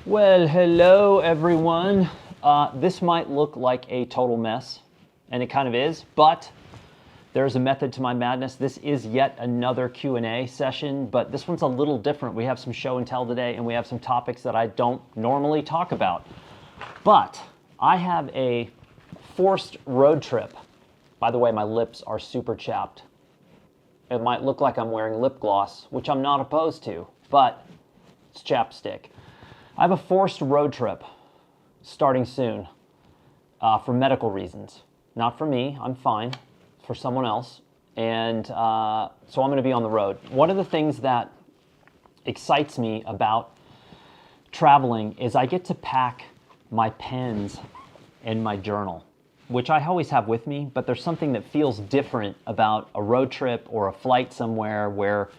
Well, hello everyone. This might look like a total mess, and it kind of is, but there's a method to my madness. This is yet another Q&A session, but this one's a little different. We have some show and tell today, and we have some topics that I don't normally talk about. But I have a forced road trip. By the way, my lips are super chapped. It might look like I'm wearing lip gloss, which I'm not opposed to, but it's chapstick. I have a forced road trip starting soon for medical reasons. Not for me, I'm fine. For someone else. And so I'm going to be on the road. One of the things that excites me about traveling is I get to pack my pens and my journal, which I always have with me, but there's something that feels different about a road trip or a flight somewhere where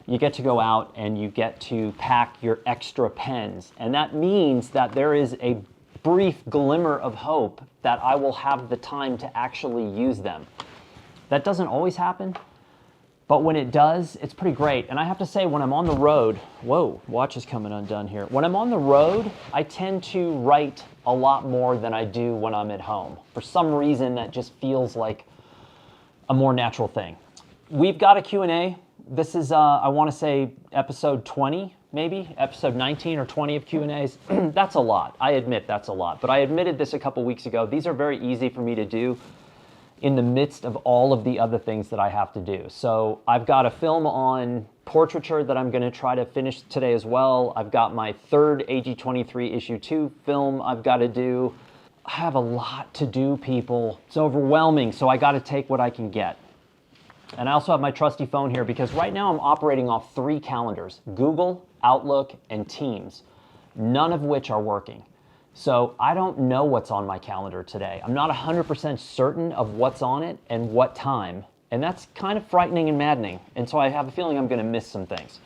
you get to go out and you get to pack your extra pens. And that means that there is a brief glimmer of hope that I will have the time to actually use them. That doesn't always happen, but when it does, it's pretty great. And I have to say, when I'm on the road, whoa, watch is coming undone here. When I'm on the road, I tend to write a lot more than I do when I'm at home. For some reason, that just feels like a more natural thing. We've got a Q&A. This is, I want to say, episode 20, maybe? Episode 19 or 20 of Q&As. That's a lot. I admit that's a lot. But I admitted this a couple weeks ago. These are very easy for me to do in the midst of all of the other things that I have to do. So I've got a film on portraiture that I'm going to try to finish today as well. I've got my third AG23 issue 2 film I've got to do. I have a lot to do, people. It's overwhelming, so I got to take what I can get. And I also have my trusty phone here because right now I'm operating off 3 calendars: Google, Outlook, and Teams, none of which are working. So I don't know what's on my calendar today. I'm not 100% certain of what's on it and what time. And that's kind of frightening and maddening. And so I have a feeling I'm going to miss some things.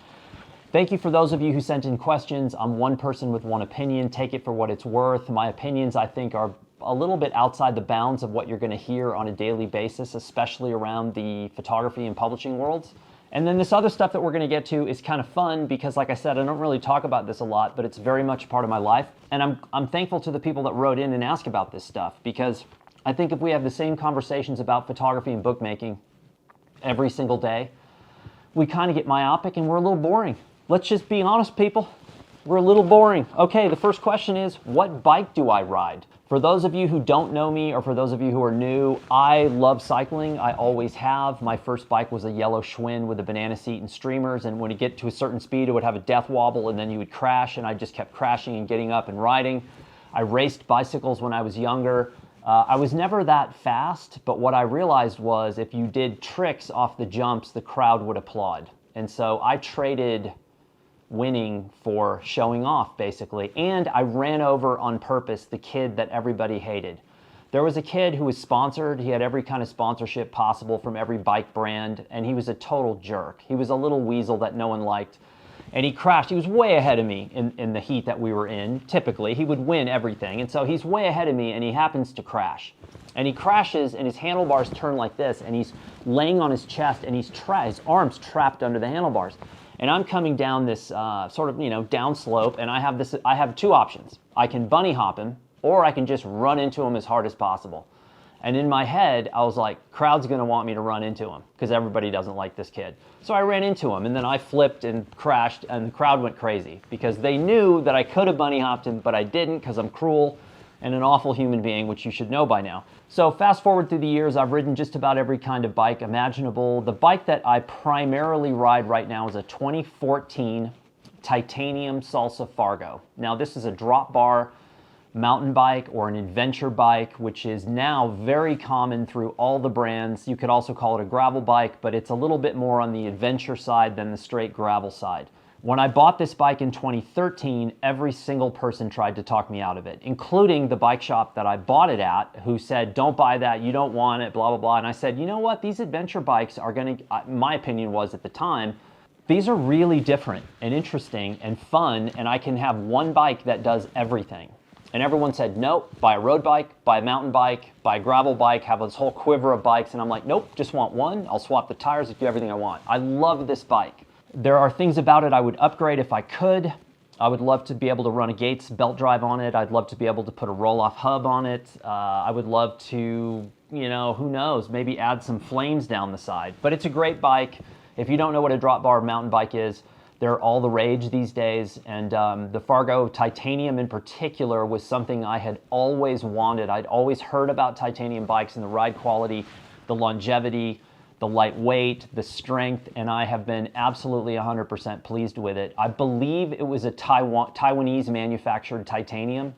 Thank you for those of you who sent in questions. I'm one person with one opinion. Take it for what it's worth. My opinions, I think, are a little bit outside the bounds of what you're going to hear on a daily basis, especially around the photography and publishing worlds. And then this other stuff that we're going to get to is kind of fun because, like I said, I don't really talk about this a lot, but it's very much a part of my life. And I'm thankful to the people that wrote in and asked about this stuff because I think if we have the same conversations about photography and bookmaking every single day, we kind of get myopic and we're a little boring. Let's just be honest, people. We're a little boring. Okay, the first question is, what bike do I ride? For those of you who don't know me, or for those of you who are new, I love cycling. I always have. My first bike was a yellow Schwinn with a banana seat and streamers, and when you get to a certain speed, it would have a death wobble, and then you would crash, and I just kept crashing and getting up and riding. I raced bicycles when I was younger. I was never that fast, but what I realized was if you did tricks off the jumps, the crowd would applaud. And so I traded winning for showing off, basically. And I ran over on purpose the kid that everybody hated. There was a kid who was sponsored. He had every kind of sponsorship possible from every bike brand, and he was a total jerk. He was a little weasel that no one liked. And he crashed. He was way ahead of me in the heat that we were in. Typically, he would win everything. And so he's way ahead of me, and he happens to crash. And he crashes, and his handlebars turn like this, and he's laying on his chest, and his arms trapped under the handlebars. And I'm coming down this sort of, down slope, and I have 2 options. I can bunny hop him, or I can just run into him as hard as possible. And in my head, I was like, crowd's gonna want me to run into him, because everybody doesn't like this kid. So I ran into him, and then I flipped and crashed, and the crowd went crazy, because they knew that I could have bunny hopped him, but I didn't, because I'm cruel and an awful human being, which you should know by now. So fast forward through the years, I've ridden just about every kind of bike imaginable. The bike that I primarily ride right now is a 2014 Titanium Salsa Fargo. Now this is a drop bar mountain bike or an adventure bike, which is now very common through all the brands. You could also call it a gravel bike, but it's a little bit more on the adventure side than the straight gravel side. When I bought this bike in 2013, every single person tried to talk me out of it, including the bike shop that I bought it at, who said, don't buy that, you don't want it, blah, blah, blah. And I said, you know what, these adventure bikes are gonna, my opinion was at the time, these are really different and interesting and fun, and I can have one bike that does everything. And everyone said, nope, buy a road bike, buy a mountain bike, buy a gravel bike, have this whole quiver of bikes. And I'm like, nope, just want one. I'll swap the tires, do everything I want. I love this bike. There are things about it I would upgrade if I could. I would love to be able to run a Gates belt drive on it. I'd love to be able to put a roll-off hub on it. I would love to, you know, who knows, maybe add some flames down the side. But it's a great bike. If you don't know what a drop bar mountain bike is, they're all the rage these days. And the Fargo Titanium in particular was something I had always wanted. I'd always heard about titanium bikes and the ride quality, the longevity, the lightweight, the strength, and I have been absolutely 100% pleased with it. I believe it was a Taiwanese manufactured titanium.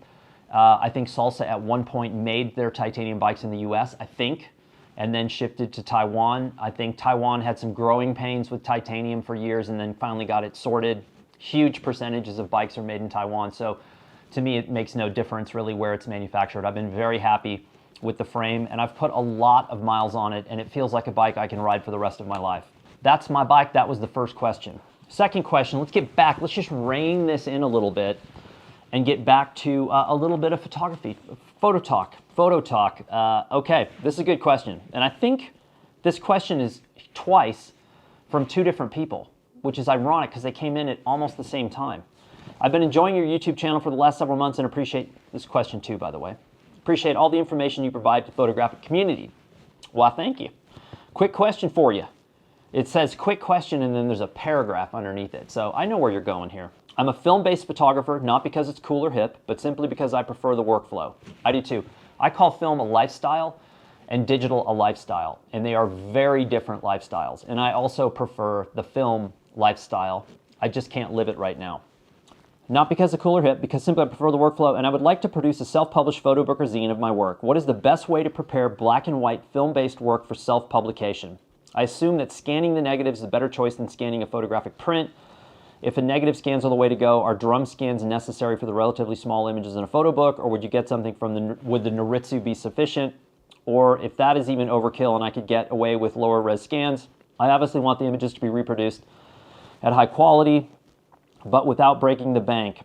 I think Salsa at one point made their titanium bikes in the US, I think, and then shifted to Taiwan. I think Taiwan had some growing pains with titanium for years and then finally got it sorted. Huge percentages of bikes are made in Taiwan, so to me it makes no difference really where it's manufactured. I've been very happy with the frame, and I've put a lot of miles on it, and it feels like a bike I can ride for the rest of my life. That's my bike. That was the first question. Second question, let's get back. Let's just rein this in a little bit and get back to a little bit of photography, photo talk. Okay, this is a good question, and I think this question is twice from two different people, which is ironic because they came in at almost the same time. I've been enjoying your YouTube channel for the last several months and appreciate this question too, by the way. Appreciate all the information you provide to the photographic community. Why, thank you. Quick question for you. It says quick question and then there's a paragraph underneath it. So I know where you're going here. I'm a film-based photographer, not because it's cool or hip, but simply because I prefer the workflow. I do too. I call film a lifestyle and digital a lifestyle, and they are very different lifestyles. And I also prefer the film lifestyle. I just can't live it right now. Not because of cool or hip, because simply I prefer the workflow, and I would like to produce a self-published photo book or zine of my work. What is the best way to prepare black and white film-based work for self-publication? I assume that scanning the negatives is a better choice than scanning a photographic print. If a negative scans are the way to go, are drum scans necessary for the relatively small images in a photo book, or would you get something from would the Noritsu be sufficient? Or if that is even overkill and I could get away with lower res scans, I obviously want the images to be reproduced at high quality, but without breaking the bank.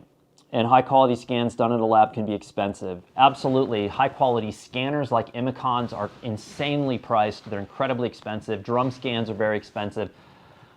And high quality scans done in a lab can be expensive. Absolutely, high quality scanners like Imicons are insanely priced. They're incredibly expensive. Drum scans are very expensive.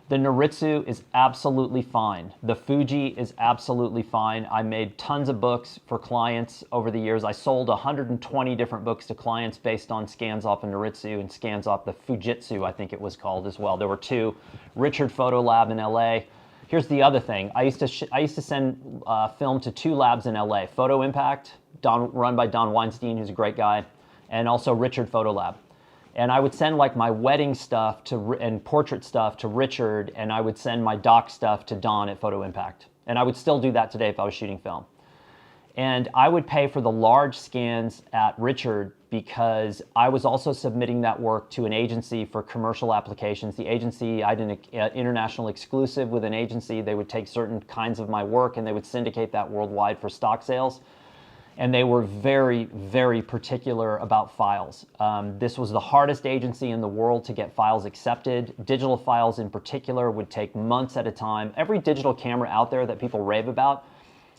The Noritsu is absolutely fine. The Fuji is absolutely fine. I made tons of books for clients over the years. I sold 120 different books to clients based on scans off of Noritsu and scans off the Fujitsu, I think it was called as well. There were two. Richard Photo Lab in LA. Here's the other thing. I used to send film to two labs in LA. Photo Impact, run by Don Weinstein, who's a great guy, and also Richard Photo Lab. And I would send like my wedding stuff and portrait stuff to Richard, and I would send my doc stuff to Don at Photo Impact. And I would still do that today if I was shooting film. And I would pay for the large scans at Richard because I was also submitting that work to an agency for commercial applications. The agency, I did an international exclusive with an agency. They would take certain kinds of my work and they would syndicate that worldwide for stock sales. And they were very, very particular about files. This was the hardest agency in the world to get files accepted. Digital files in particular would take months at a time. Every digital camera out there that people rave about,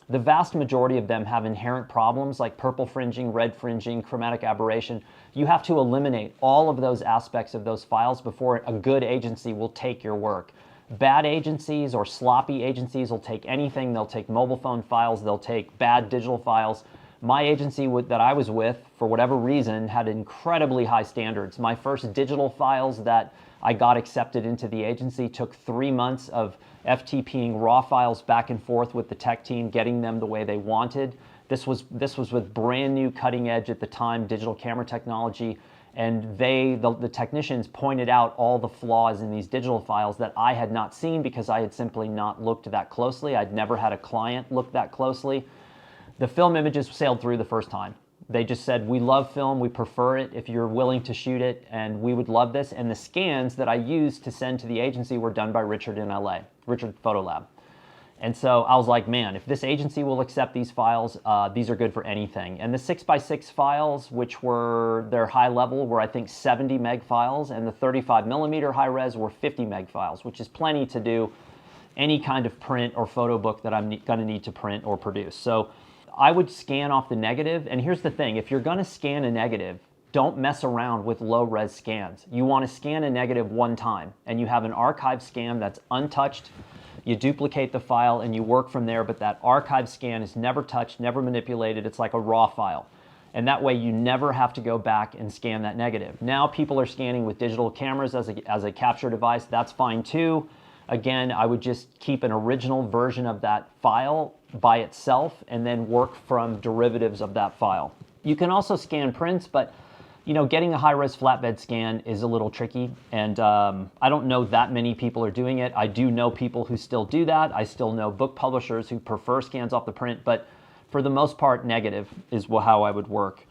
the vast majority of them have inherent problems like purple fringing, red fringing, chromatic aberration. You have to eliminate all of those aspects of those files before a good agency will take your work. Bad agencies or sloppy agencies will take anything. They'll take mobile phone files. They'll take bad digital files. My agency that I was with, for whatever reason, had incredibly high standards. My first digital files that I got accepted into the agency took 3 months of FTPing raw files back and forth with the tech team, getting them the way they wanted. This was with brand new cutting edge at the time digital camera technology, and the technicians pointed out all the flaws in these digital files that I had not seen because I had simply not looked that closely. I'd never had a client look that closely. The film images sailed through the first time. They just said, we love film, we prefer it if you're willing to shoot it, and we would love this. And the scans that I used to send to the agency were done by Richard in LA, Richard Photo Lab. And so I was like, man, if this agency will accept these files, these are good for anything. And the 6x6 files, which were their high level, were I think 70 meg files, and the 35mm high res were 50 meg files, which is plenty to do any kind of print or photo book that I'm gonna need to print or produce. So I would scan off the negative, and here's the thing, if you're gonna scan a negative, don't mess around with low res scans. You wanna scan a negative one time, and you have an archive scan that's untouched, you duplicate the file, and you work from there, but that archive scan is never touched, never manipulated. It's like a raw file. And that way you never have to go back and scan that negative. Now people are scanning with digital cameras as a capture device. That's fine too. Again, I would just keep an original version of that file by itself and then work from derivatives of that file. You can also scan prints, but you know, getting a high-res flatbed scan is a little tricky, and I don't know that many people are doing it. I do know people who still do that. I still know book publishers who prefer scans off the print, but for the most part, negative is how I would work.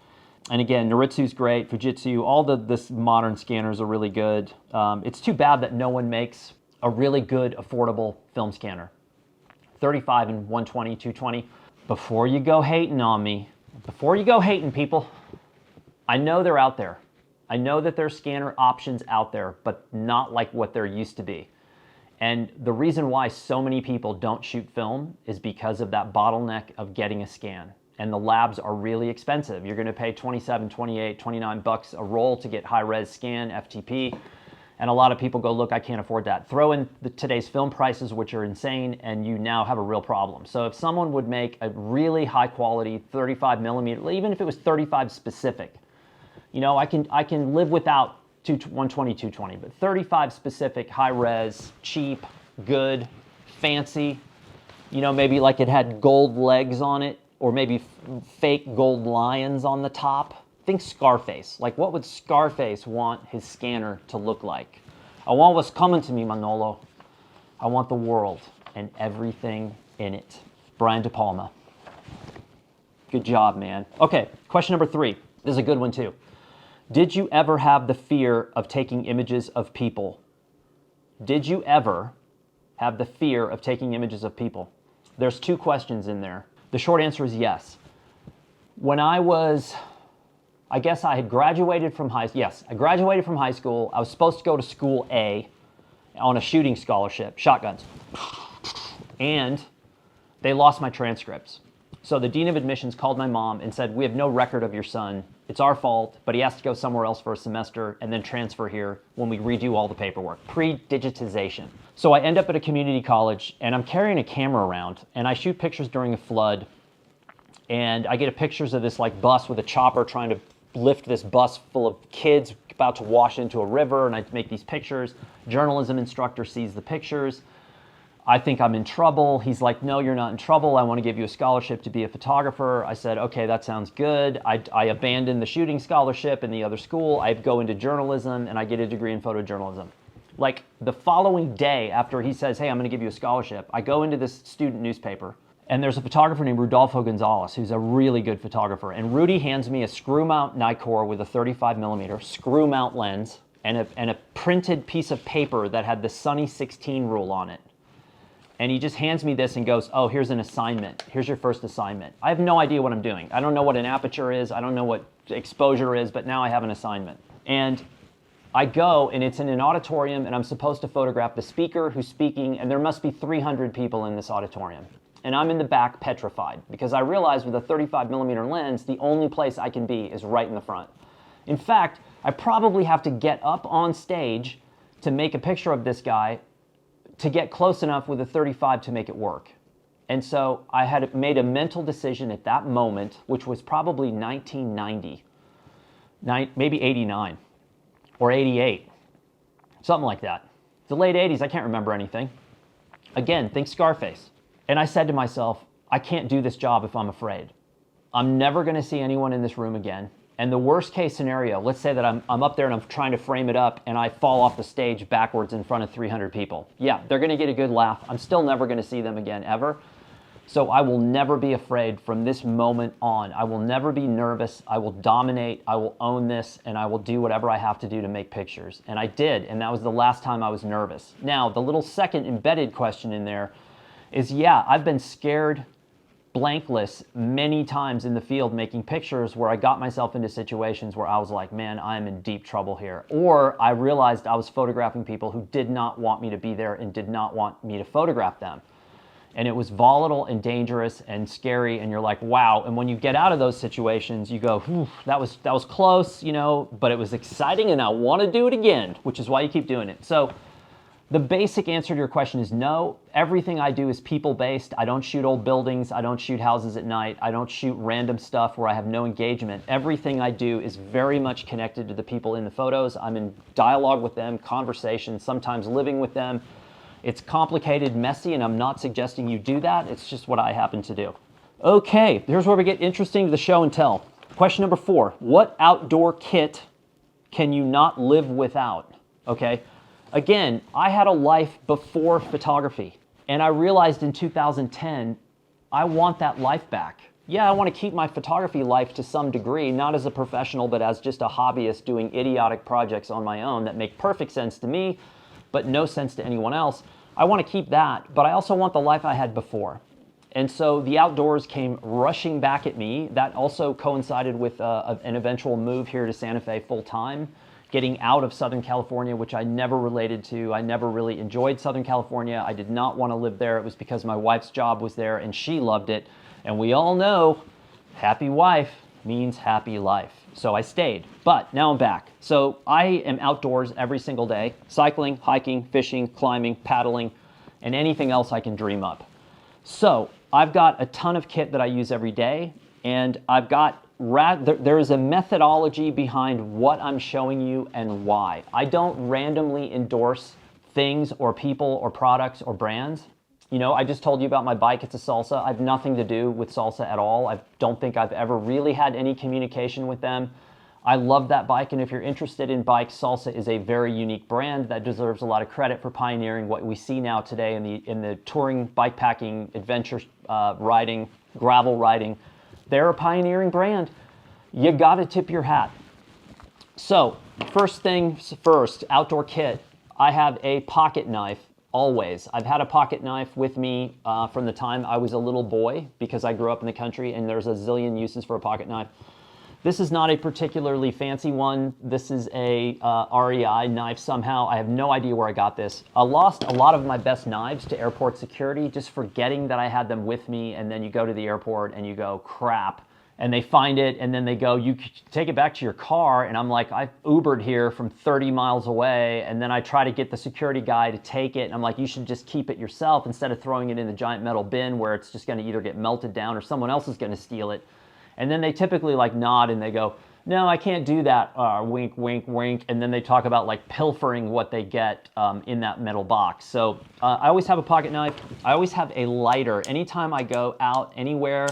And again, Noritsu's great, Fujitsu, all this modern scanners are really good. It's too bad that no one makes a really good, affordable film scanner. 35 and 120, 220. Before you go hating on me, before you go hating, people, I know they're out there. I know that there's scanner options out there, but not like what there used to be. And the reason why so many people don't shoot film is because of that bottleneck of getting a scan. And the labs are really expensive. You're gonna pay 27, 28, 29 bucks a roll to get high-res scan, FTP. And a lot of people go, look, I can't afford that. Throw in today's film prices, which are insane, and you now have a real problem. So if someone would make a really high-quality 35 millimeter, even if it was 35 specific, you know, I can live without 120, 220, but 35 specific, high-res, cheap, good, fancy, you know, maybe like it had gold legs on it, or maybe fake gold lions on the top. Think Scarface. Like, what would Scarface want his scanner to look like? I want what's coming to me, Manolo. I want the world and everything in it. Brian De Palma. Good job, man. Okay, question number 3. This is a good one, too. Did you ever have the fear of taking images of people? Did you ever have the fear of taking images of people? There's 2 questions in there. The short answer is yes. When I guess I had graduated from I graduated from high school. I was supposed to go to school A on a shooting scholarship, shotguns. And they lost my transcripts. So the dean of admissions called my mom and said, we have no record of your son. It's our fault, but he has to go somewhere else for a semester and then transfer here when we redo all the paperwork. Pre-digitization. So I end up at a community college and I'm carrying a camera around and I shoot pictures during a flood. And I get pictures of this like bus with a chopper trying to lift this bus full of kids about to wash into a river, and I make these pictures. Journalism instructor sees the pictures. I think I'm in trouble. He's like, no, you're not in trouble. I want to give you a scholarship to be a photographer. I said, okay, that sounds good. I abandoned the shooting scholarship in the other school. I go into journalism and I get a degree in photojournalism. Like the following day after he says, hey, I'm going to give you a scholarship, I go into this student newspaper and there's a photographer named Rudolfo Gonzalez who's a really good photographer. And Rudy hands me a screw mount Nikkor with a 35 millimeter screw mount lens and a printed piece of paper that had the Sunny 16 rule on it. And he just hands me this and goes, oh, here's an assignment. Here's your first assignment. I have no idea what I'm doing. I don't know what an aperture is. I don't know what exposure is, but now I have an assignment. And I go, and it's in an auditorium, and I'm supposed to photograph the speaker who's speaking, and there must be 300 people in this auditorium. And I'm in the back petrified, because I realize with a 35 millimeter lens, the only place I can be is right in the front. In fact, I probably have to get up on stage to make a picture of this guy to get close enough with a 35 to make it work. And so I had made a mental decision at that moment, which was probably 1990, maybe 89 or 88, something like that. The late 80s, I can't remember anything. Again, think Scarface. And I said to myself, I can't do this job if I'm afraid. I'm never gonna see anyone in this room again. And the worst case scenario, let's say that I'm up there and I'm trying to frame it up and I fall off the stage backwards in front of 300 people. Yeah, they're gonna get a good laugh. I'm still never gonna see them again, ever. So I will never be afraid from this moment on. I will never be nervous. I will dominate. I will own this, and I will do whatever I have to do to make pictures. And I did, and that was the last time I was nervous. Now, the little second embedded question in there is, yeah, I've been scared blankless many times in the field making pictures where I got myself into situations where I was like, man, I'm in deep trouble here. Or I realized I was photographing people who did not want me to be there and did not want me to photograph them. And it was volatile and dangerous and scary, and you're like, wow. And when you get out of those situations, you go, whew, that was close, you know, but it was exciting and I want to do it again, which is why you keep doing it. So The basic answer to your question is no. Everything I do is people-based. I don't shoot old buildings. I don't shoot houses at night. I don't shoot random stuff where I have no engagement. Everything I do is very much connected to the people in the photos. I'm in dialogue with them, conversation, sometimes living with them. It's complicated, messy, and I'm not suggesting you do that. It's just what I happen to do. Okay, here's where we get interesting to the show and tell. Question number 4, what outdoor kit can you not live without? Okay. Again, I had a life before photography, and I realized in 2010, I want that life back. Yeah, I want to keep my photography life to some degree, not as a professional, but as just a hobbyist doing idiotic projects on my own that make perfect sense to me, but no sense to anyone else. I want to keep that, but I also want the life I had before. And so the outdoors came rushing back at me. That also coincided with an eventual move here to Santa Fe full time. Getting out of Southern California, which I never related to. I never really enjoyed Southern California. I did not want to live there. It was because my wife's job was there and she loved it. And we all know happy wife means happy life. So I stayed, but now I'm back. So I am outdoors every single day, cycling, hiking, fishing, climbing, paddling, and anything else I can dream up. So I've got a ton of kit that I use every day, and I've got there is a methodology behind what I'm showing you and why. I don't randomly endorse things or people or products or brands. You know, I just told you about my bike. It's a Salsa. I have nothing to do with Salsa at all. I don't think I've ever really had any communication with them. I love that bike, and if you're interested in bikes, Salsa is a very unique brand that deserves a lot of credit for pioneering what we see now today in the touring, bikepacking, adventure riding, gravel riding. They're a pioneering brand. You got to tip your hat. So first things first, outdoor kit. I have a pocket knife always. I've had a pocket knife with me from the time I was a little boy because I grew up in the country, and there's a zillion uses for a pocket knife. This is not a particularly fancy one. This is a REI knife somehow. I have no idea where I got this. I lost a lot of my best knives to airport security, just forgetting that I had them with me, and then you go to the airport and you go, crap, and they find it, and then they go, you take it back to your car, and I'm like, I Ubered here from 30 miles away, and then I try to get the security guy to take it, and I'm like, you should just keep it yourself instead of throwing it in the giant metal bin where it's just gonna either get melted down or someone else is gonna steal it. And then they typically like nod and they go, no, I can't do that, wink, wink, wink. And then they talk about like pilfering what they get in that metal box. So I always have a pocket knife. I always have a lighter. Anytime I go out anywhere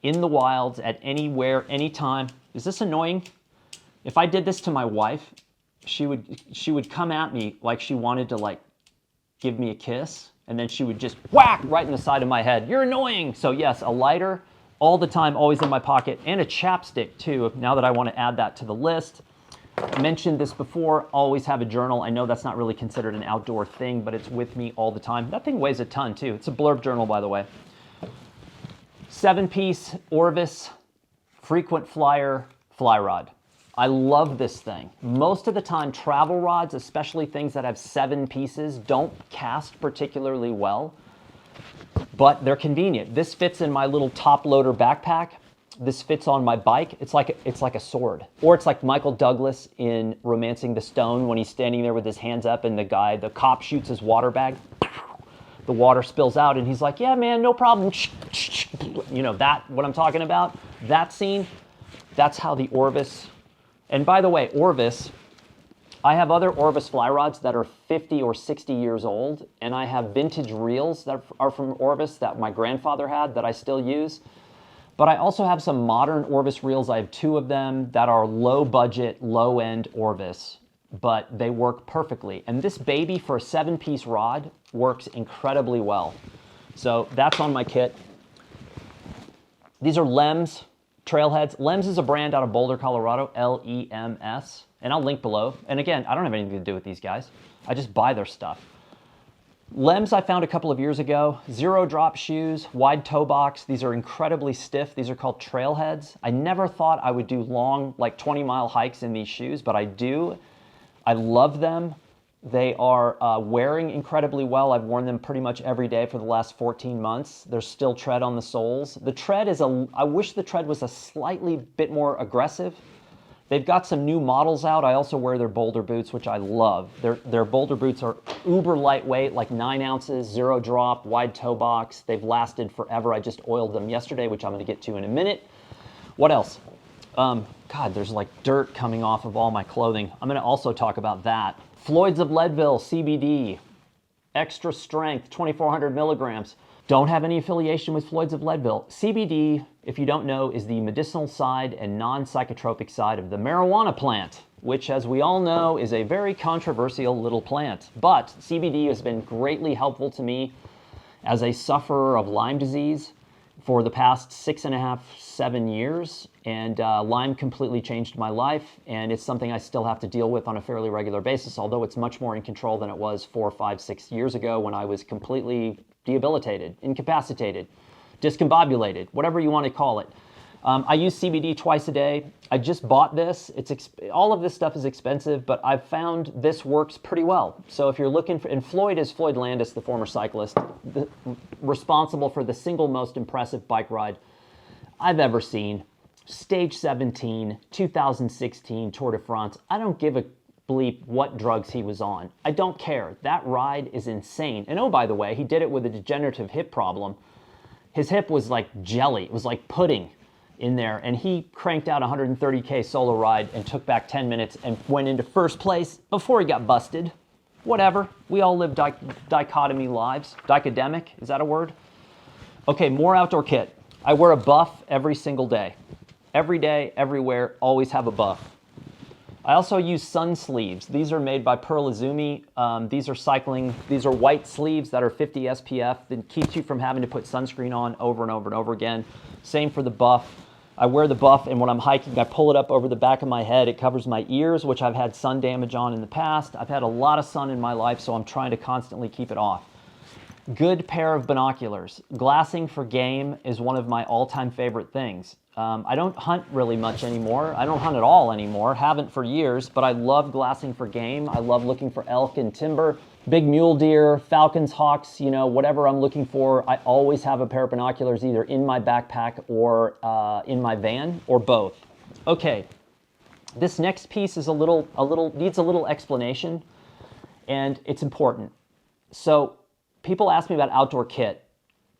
in the wilds, at anywhere, anytime. Is this annoying? If I did this to my wife, she would come at me like she wanted to like give me a kiss. And then she would just whack right in the side of my head. You're annoying. So yes, a lighter. All the time, always in my pocket, and a chapstick too, now that I want to add that to the list. I mentioned this before, always have a journal. I know that's not really considered an outdoor thing, but it's with me all the time. That thing weighs a ton too. It's a blurb journal, by the way. 7-piece Orvis frequent flyer fly rod. I love this thing. Most of the time, travel rods, especially things that have 7 pieces, don't cast particularly well. But they're convenient. This fits in my little top loader backpack. This fits on my bike. It's like a sword. Or it's like Michael Douglas in Romancing the Stone when he's standing there with his hands up and the cop shoots his water bag. The water spills out and he's like, yeah, man, no problem. You know, what I'm talking about? That scene, that's how the Orvis, and by the way, Orvis, I have other Orvis fly rods that are 50 or 60 years old, and I have vintage reels that are from Orvis that my grandfather had that I still use. But I also have some modern Orvis reels. I have 2 of them that are low budget, low end Orvis, but they work perfectly. And this baby for a 7-piece rod works incredibly well. So that's on my kit. These are Lems trailheads. Lems is a brand out of Boulder, Colorado, L-E-M-S. And I'll link below. And again, I don't have anything to do with these guys. I just buy their stuff. Lems I found a couple of years ago. 0-drop shoes, wide toe box. These are incredibly stiff. These are called trailheads. I never thought I would do long, like 20-mile hikes in these shoes, but I do. I love them. They are wearing incredibly well. I've worn them pretty much every day for the last 14 months. There's still tread on the soles. The tread is I wish the tread was a slightly bit more aggressive. They've got some new models out. I also wear their boulder boots, which I love. Their boulder boots are uber lightweight, like 9 ounces, 0 drop, wide toe box. They've lasted forever. I just oiled them yesterday, which I'm going to get to in a minute. What else? God, there's like dirt coming off of all my clothing. I'm going to also talk about that. Floyd's of Leadville, CBD, extra strength, 2,400 milligrams. Don't have any affiliation with Floyd's of Leadville. CBD, if you don't know, is the medicinal side and non-psychotropic side of the marijuana plant, which, as we all know, is a very controversial little plant. But CBD has been greatly helpful to me as a sufferer of Lyme disease for the past 6.5, 7 years. And Lyme completely changed my life, and it's something I still have to deal with on a fairly regular basis, although it's much more in control than it was 4, 5, 6 years ago when I was completely debilitated, incapacitated, discombobulated, whatever you want to call it. I use CBD twice a day. I just bought this. All of this stuff is expensive, but I've found this works pretty well. So if you're looking for, and Floyd is Floyd Landis, the former cyclist, responsible for the single most impressive bike ride I've ever seen. Stage 17, 2016 Tour de France. I don't give a bleep what drugs he was on. I don't care. That ride is insane. And oh, by the way, he did it with a degenerative hip problem. His hip was like jelly. It was like pudding in there. And he cranked out a 130K solo ride and took back 10 minutes and went into first place before he got busted. Whatever. We all live dichotomy lives. Dicademic, is that a word? Okay, more outdoor kit. I wear a buff every single day. Every day, everywhere, always have a buff. I also use sun sleeves. These are made by Pearl Izumi. These are white sleeves that are 50 SPF that keeps you from having to put sunscreen on over and over and over again. Same for the buff. I wear the buff, and when I'm hiking, I pull it up over the back of my head. It covers my ears, which I've had sun damage on in the past. I've had a lot of sun in my life, so I'm trying to constantly keep it off. Good pair of binoculars. Glassing for game is one of my all-time favorite things. I don't hunt really much anymore. I don't hunt at all anymore. Haven't for years, but I love glassing for game. I love looking for elk and timber, big mule deer, falcons, hawks, whatever I'm looking for. I always have a pair of binoculars either in my backpack or in my van, or both. Okay, this next piece is needs a little explanation, and it's important. So people ask me about outdoor kit,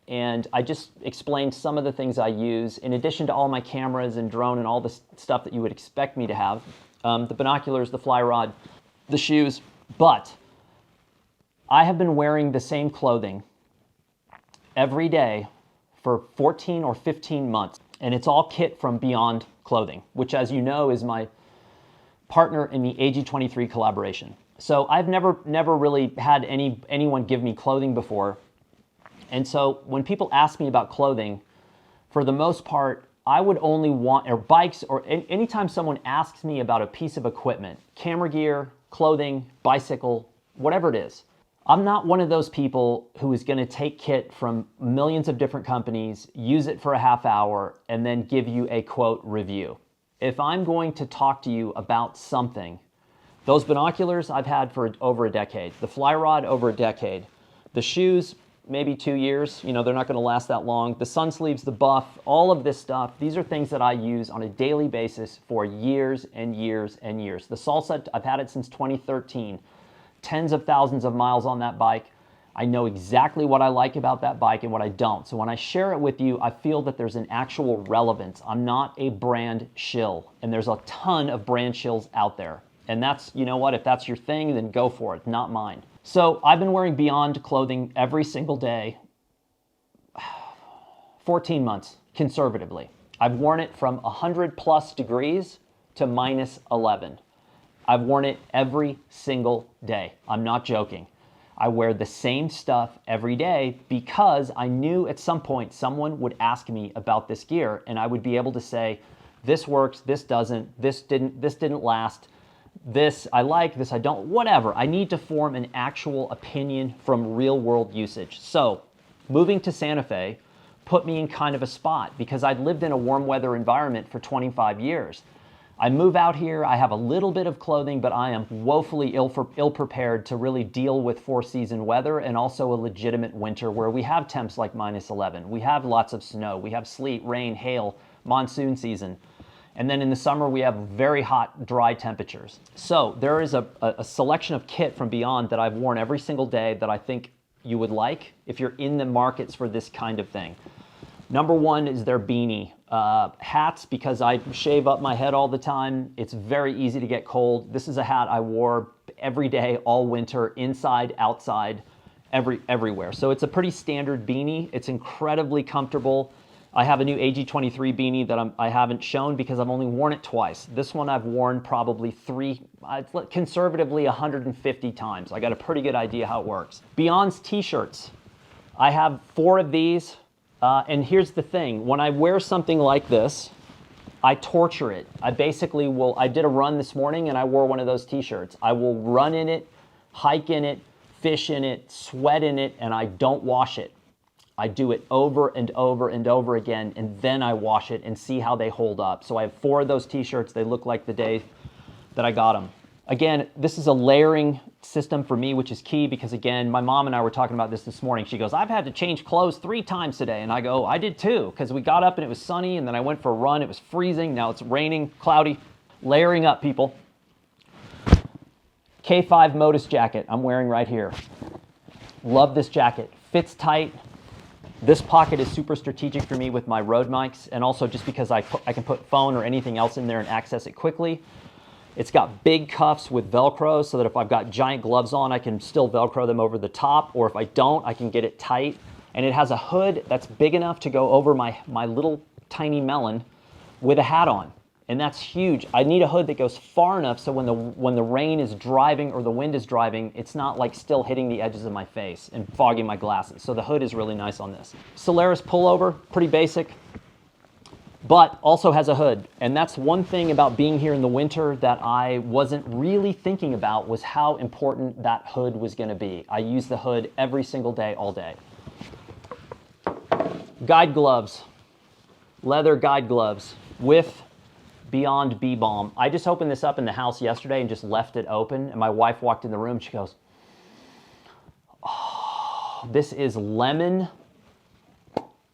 and I just explained some of the things I use in addition to all my cameras and drone and all the stuff that you would expect me to have. The binoculars, the fly rod, the shoes. But I have been wearing the same clothing every day for 14 or 15 months. And it's all kit from Beyond Clothing, which, as you know, is my partner in the AG23 collaboration. So I've never really had anyone give me clothing before. And so when people ask me about clothing, for the most part, I would only want, or bikes, or anytime someone asks me about a piece of equipment, camera gear, clothing, bicycle, whatever it is, I'm not one of those people who is going to take kit from millions of different companies, use it for a half hour, and then give you a quote review. If I'm going to talk to you about something, those binoculars I've had for over a decade, the fly rod over a decade, the shoes maybe 2 years, they're not going to last that long, the sun sleeves, the buff, all of this stuff, these are things that I use on a daily basis for years and years and years. The Salsa, I've had it since 2013, tens of thousands of miles on that bike. I know exactly what I like about that bike and what I don't. So when I share it with you, I feel that there's an actual relevance. I'm not a brand shill, and there's a ton of brand shills out there. And that's, if that's your thing, then go for it, not mine. So I've been wearing Beyond Clothing every single day, 14 months, conservatively. I've worn it from 100 plus degrees to minus 11. I've worn it every single day. I'm not joking. I wear the same stuff every day because I knew at some point someone would ask me about this gear, and I would be able to say, this works, this doesn't, this didn't last, this I like, this I don't, whatever. I need to form an actual opinion from real world usage. So moving to Santa Fe put me in kind of a spot because I'd lived in a warm weather environment for 25 years. I move out here, I have a little bit of clothing, but I am woefully ill-prepared to really deal with four-season weather and also a legitimate winter where we have temps like minus 11. We have lots of snow, we have sleet, rain, hail, monsoon season. And then in the summer, we have very hot, dry temperatures. So there is a selection of kit from Beyond that I've worn every single day that I think you would like if you're in the markets for this kind of thing. Number one is their beanie. Hats, because I shave up my head all the time. It's very easy to get cold. This is a hat I wore every day, all winter, inside, outside, everywhere. So it's a pretty standard beanie. It's incredibly comfortable. I have a new AG23 beanie that I haven't shown because I've only worn it twice. This one I've worn probably conservatively 150 times. I got a pretty good idea how it works. Beyond's t-shirts. I have 4 of these, and here's the thing. When I wear something like this, I torture it. I did a run this morning and I wore one of those t-shirts. I will run in it, hike in it, fish in it, sweat in it, and I don't wash it. I do it over and over and over again, and then I wash it and see how they hold up. So I have 4 of those t-shirts. They look like the day that I got them. Again, this is a layering system for me, which is key because, again, my mom and I were talking about this morning. She goes, I've had to change clothes 3 times today. And I go, I did too, because we got up and it was sunny, and then I went for a run. It was freezing. Now it's raining, cloudy. Layering up, people. K5 Modus jacket I'm wearing right here. Love this jacket. Fits tight. This pocket is super strategic for me with my road mics, and also just because I can put phone or anything else in there and access it quickly. It's got big cuffs with Velcro so that if I've got giant gloves on, I can still Velcro them over the top, or if I don't, I can get it tight. And it has a hood that's big enough to go over my little tiny melon with a hat on. And that's huge. I need a hood that goes far enough so when the rain is driving or the wind is driving, it's not like still hitting the edges of my face and fogging my glasses. So the hood is really nice on this. Solaris pullover, pretty basic, but also has a hood. And that's one thing about being here in the winter that I wasn't really thinking about, was how important that hood was gonna be. I use the hood every single day, all day. Guide gloves, leather guide gloves with Beyond Bee Balm. I just opened this up in the house yesterday and just left it open, and my wife walked in the room. She goes, oh, this is lemon.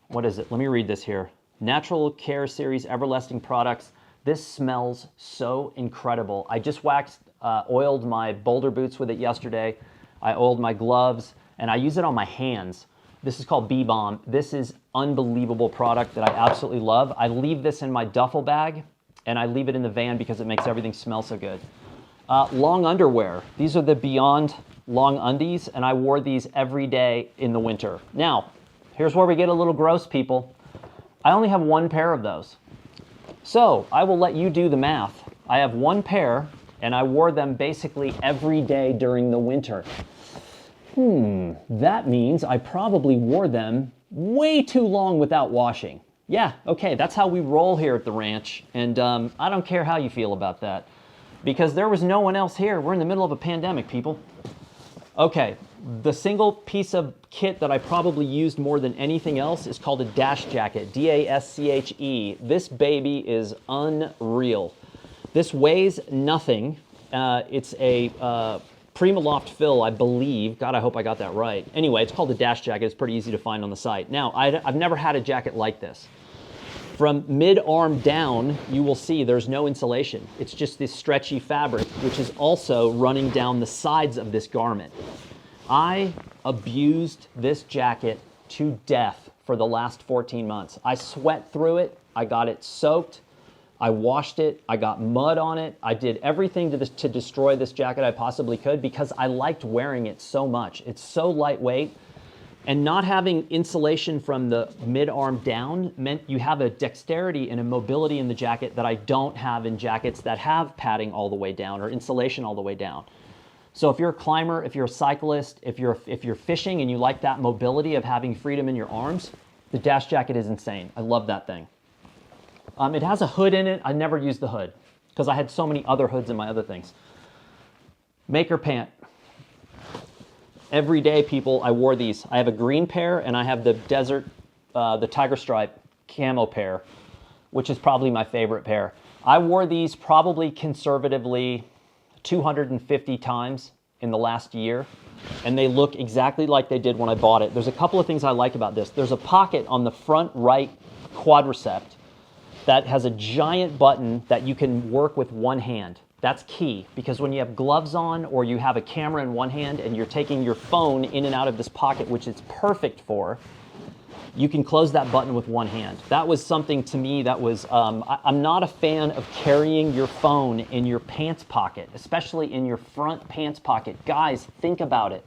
What is it? Let me read this here. Natural Care Series Everlasting Products. This smells so incredible. I just oiled my boulder boots with it yesterday. I oiled my gloves, and I use it on my hands. This is called Bee Balm. This is unbelievable product that I absolutely love. I leave this in my duffel bag, and I leave it in the van because it makes everything smell so good. Long underwear. These are the Beyond long undies, and I wore these every day in the winter. Now, here's where we get a little gross, people. I only have 1 pair of those. So I will let you do the math. I have 1 pair, and I wore them basically every day during the winter. That means I probably wore them way too long without washing. Yeah, okay, that's how we roll here at the ranch, and I don't care how you feel about that, because there was no one else here. We're in the middle of a pandemic, people. Okay, the single piece of kit that I probably used more than anything else is called a dash jacket, D-A-S-C-H-E. This baby is unreal. This weighs nothing. It's a Primaloft fill, I believe. God, I hope I got that right. Anyway, it's called a dash jacket. It's pretty easy to find on the site. Now, I've never had a jacket like this. From mid-arm down, you will see there's no insulation. It's just this stretchy fabric, which is also running down the sides of this garment. I abused this jacket to death for the last 14 months. I sweat through it. I got it soaked. I washed it. I got mud on it. I did everything to destroy this jacket I possibly could because I liked wearing it so much. It's so lightweight. And not having insulation from the mid-arm down meant you have a dexterity and a mobility in the jacket that I don't have in jackets that have padding all the way down or insulation all the way down. So if you're a climber, if you're a cyclist, if you're fishing and you like that mobility of having freedom in your arms, the dash jacket is insane. I love that thing. It has a hood in it. I never used the hood because I had so many other hoods in my other things. Maker pant. Every day, people, I wore these. I have a green pair and I have the the tiger stripe camo pair, which is probably my favorite pair. I wore these probably conservatively 250 times in the last year, and they look exactly like they did when I bought it. There's a couple of things I like about this. There's a pocket on the front right quadricep that has a giant button that you can work with one hand. That's key, because when you have gloves on or you have a camera in one hand and you're taking your phone in and out of this pocket, which it's perfect for, you can close that button with one hand. That was something to me that was, I'm not a fan of carrying your phone in your pants pocket, especially in your front pants pocket. Guys, think about it.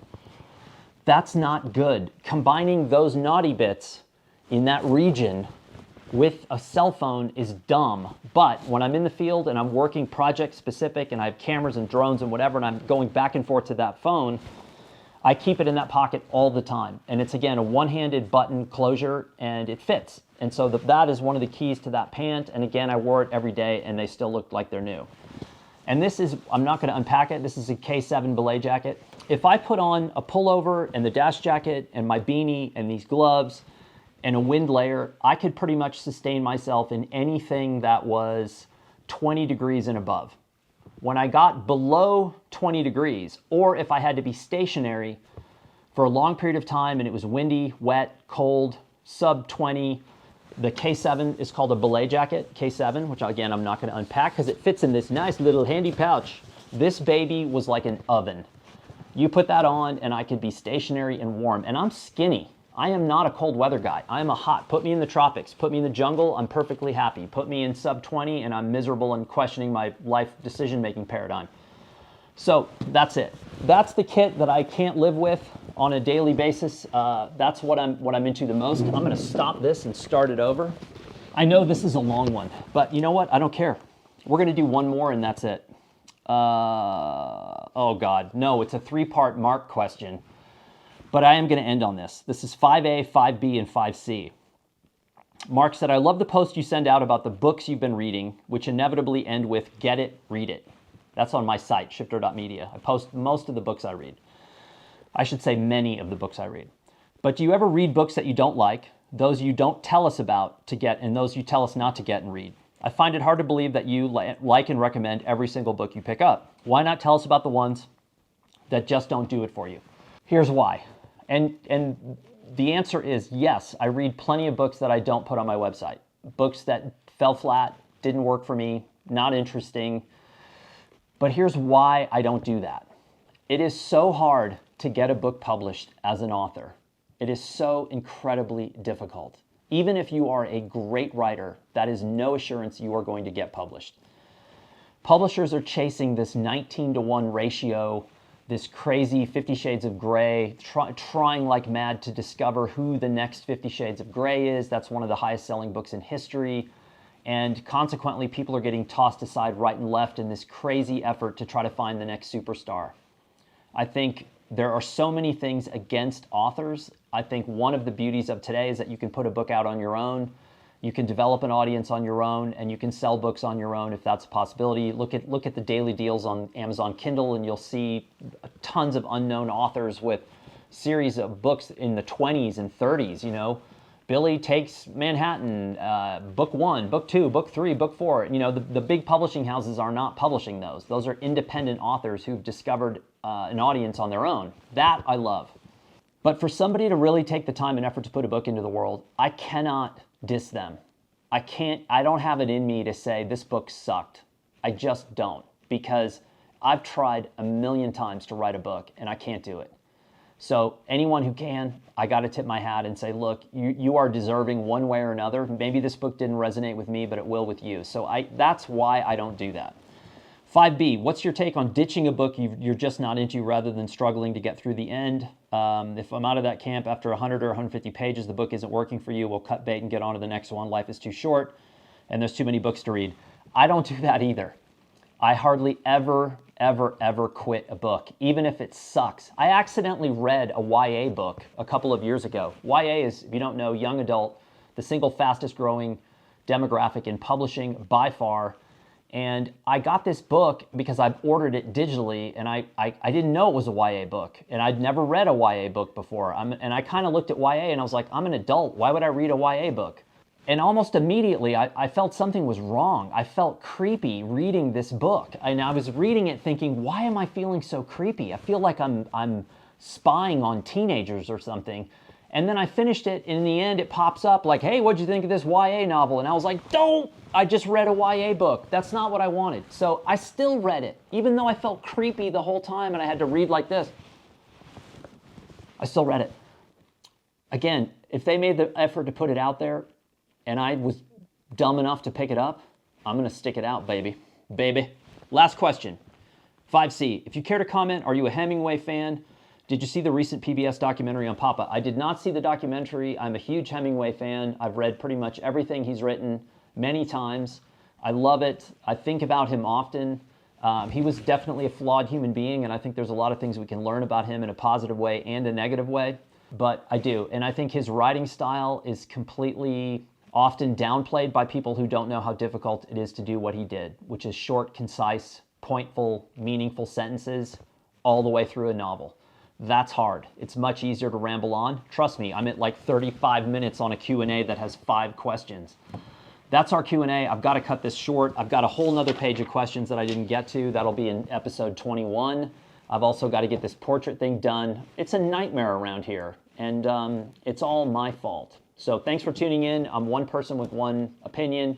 That's not good. Combining those naughty bits in that region with a cell phone is dumb. But when I'm in the field and I'm working project specific and I have cameras and drones and whatever, and I'm going back and forth to that phone, I keep it in that pocket all the time. And it's, again, a one-handed button closure, and it fits. And so that is one of the keys to that pant. And again, I wore it every day and they still looked like they're new. And this is, I'm not going to unpack it, this is a K7 belay jacket. If I put on a pullover and the dash jacket and my beanie and these gloves and a wind layer, I could pretty much sustain myself in anything that was 20 degrees and above. When I got below 20 degrees, or if I had to be stationary for a long period of time and it was windy, wet, cold, sub 20, the K7 is called a belay jacket, K7, which again, I'm not going to unpack because it fits in this nice little handy pouch. This baby was like an oven. You put that on and I could be stationary and warm, and I'm skinny. I am not a cold weather guy. I am a hot. Put me in the tropics. Put me in the jungle. I'm perfectly happy. Put me in sub 20 and I'm miserable and questioning my life decision-making paradigm. So that's it. That's the kit that I can't live with on a daily basis. That's what I'm into the most. I'm going to stop this and start it over. I know this is a long one, but you know what? I don't care. We're going to do one more and that's it. Oh God, no, it's a 3-part Mark question. But I am going to end on this. This is 5A, 5B, and 5C. Mark said, I love the post you send out about the books you've been reading, which inevitably end with, get it, read it. That's on my site, shifter.media. I post most of the books I read. I should say many of the books I read. But do you ever read books that you don't like, those you don't tell us about to get, and those you tell us not to get and read? I find it hard to believe that you like and recommend every single book you pick up. Why not tell us about the ones that just don't do it for you? Here's why. And the answer is yes, I read plenty of books that I don't put on my website. Books that fell flat, didn't work for me, not interesting. But here's why I don't do that. It is so hard to get a book published as an author. It is so incredibly difficult. Even if you are a great writer, that is no assurance you are going to get published. Publishers are chasing this 19-to-1 ratio, this crazy 50 Shades of Grey, trying like mad to discover who the next 50 Shades of Grey is. That's one of the highest selling books in history. And consequently, people are getting tossed aside right and left in this crazy effort to try to find the next superstar. I think there are so many things against authors. I think one of the beauties of today is that you can put a book out on your own. You can develop an audience on your own, and you can sell books on your own if that's a possibility. Look at the daily deals on Amazon Kindle, and you'll see tons of unknown authors with series of books in the 20s and 30s, you know. Billy Takes Manhattan, book 1, book 2, book 3, book 4. You know, the big publishing houses are not publishing those. Those are independent authors who've discovered an audience on their own. That I love. But for somebody to really take the time and effort to put a book into the world, I cannot diss them. I don't have it in me to say this book sucked. I just don't, because I've tried a million times to write a book and I can't do it. So anyone who can, I got to tip my hat and say, look, you are deserving one way or another. Maybe this book didn't resonate with me, but it will with you. So that's why I don't do that. 5B, what's your take on ditching a book you're just not into rather than struggling to get through the end? If I'm out of that camp after 100 or 150 pages, the book isn't working for you, we'll cut bait and get on to the next one. Life is too short and there's too many books to read. I don't do that either. I hardly ever quit a book, even if it sucks. I accidentally read a YA book a couple of years ago. YA is, if you don't know, young adult, the single fastest growing demographic in publishing by far. And I got this book because I've ordered it digitally, and I didn't know it was a YA book, and I'd never read a YA book before. And I kind of looked at YA and I was like, I'm an adult. Why would I read a YA book? And almost immediately, I felt something was wrong. I felt creepy reading this book. And I was reading it thinking, why am I feeling so creepy? I feel like I'm spying on teenagers or something. And then I finished it, and in the end, it pops up like, hey, what'd you think of this YA novel? And I was like, don't! I just read a YA book. That's not what I wanted. So I still read it, even though I felt creepy the whole time and I had to read like this. I still read it. Again, if they made the effort to put it out there and I was dumb enough to pick it up, I'm going to stick it out, baby. Baby. Last question. 5C. If you care to comment, are you a Hemingway fan? Did you see the recent PBS documentary on Papa? I did not see the documentary. I'm a huge Hemingway fan. I've read pretty much everything he's written many times. I love it. I think about him often. He was definitely a flawed human being, and I think there's a lot of things we can learn about him in a positive way and a negative way. But I do. And I think his writing style is completely often downplayed by people who don't know how difficult it is to do what he did, which is short, concise, pointful, meaningful sentences all the way through a novel. That's hard. It's much easier to ramble on. Trust me, I'm at like 35 minutes on a Q&A that has 5 questions. That's our Q&A. I've got to cut this short. I've got a whole nother page of questions that I didn't get to. That'll be in episode 21. I've also got to get this portrait thing done. It's a nightmare around here, and it's all my fault. So thanks for tuning in. I'm one person with one opinion.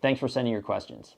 Thanks for sending your questions.